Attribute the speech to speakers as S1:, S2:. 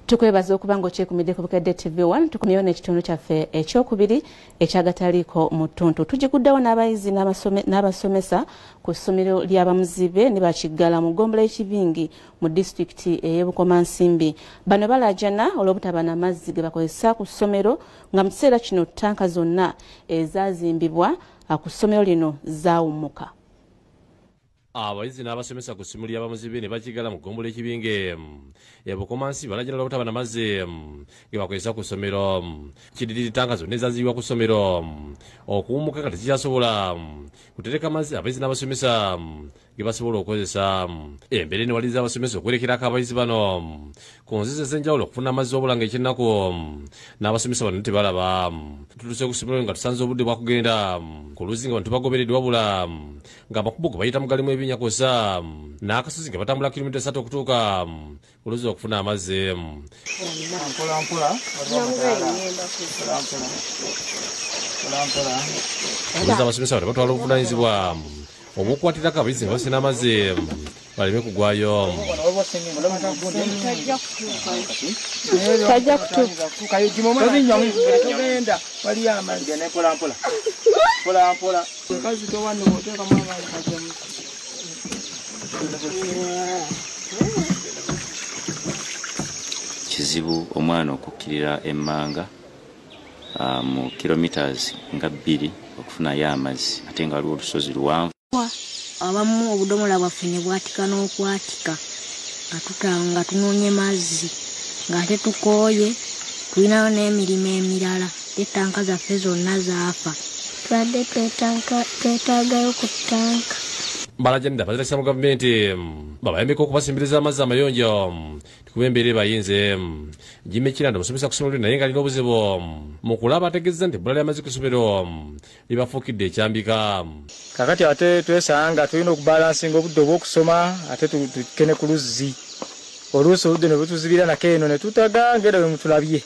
S1: Tukwebaza okuba ng'okyekuumidde ku Bukedde TV1 tukumyewo n'ekitundu kyaffe ekyokubiri ekyagataliiko mu ttuntu. Tugiguddewo n'abayizi n'abasomesa ku ssomero lya Bamuzibe ne Bakiggala mu ggombolola y'Ekibingi mu disitulikiti ey'e Bukomansimbi. Bano balajana olw'obutaba n'amazzi ge bakozesa ku ssomero nga mu kiseera kino ttanka zonna ezaazimbibwa ku ssomero lino zaawummuka.
S2: Abayizi n'abasomesa ku ssomero lya Bamuzibe ne Bakiggala mu ggombolola y'Ekibingi e Bukomansimbi balajana olw'obutaba n'amazzi ge bakozesa ku ssomero. Kiddirira ttanka zonna ezaazibwa ku ssomero okuwummuka nga tekikyasobola kutereka amazzi abayizi n'abasomesa ge basobola okukozesa. Embeera eno waliza abasomesa okwerekerako abayizi bano ku nzizi ez'enjawulo okufuna amazzi obulanga ekyennaku n'abasomesa bano tebalaba. Tutuse ku ssomero nga tusanze obudde bwa kugenda ku luzzi nga bantu bagobereddwa wabula ng'amakubo ge bayita mu galimu ebinyakosa n'akasozi nga batambula kilomita 3 okutuuka ku luzzi okufuna amazzi. Abayizi abasomesa bano batwala obuvunaanyizibwa obw'okukwatirako abayizi nga basena amazzi baleme kugwayo.
S3: Kizibu omwana okukkirira emmanga mu kilometers nga 2 okufunayo amazzi ate nga waliwo olusozi luwanvu.
S4: Abamu obudomola bwaffe ne bwatika n'okwatika nga tunoonya mazzi ng'ate tukooye tulinayo n'emirimu emirala ettanka zaffe zonna zaafa tubadde twetaagayo ku ttanka.
S2: Balajanira bazirasa mu gavumenti babayambeko okubasimbiriza amazzi amayonjo tukuba embeera ebayinze. Jimmy Kiranda musomesa ku ssomero naye nga alina obuzibu mu kulaba ategeeza nti ebbula ly'amazzi ku ssomero libafuukidde ekyambika.
S5: Kakati ate twesanga tulina okubalansinga obudde obw'okusoma ate tukene ku luzzi oluusi oludde ne butuzibira nako eno ne tutaga ng'era bwe mutulabye.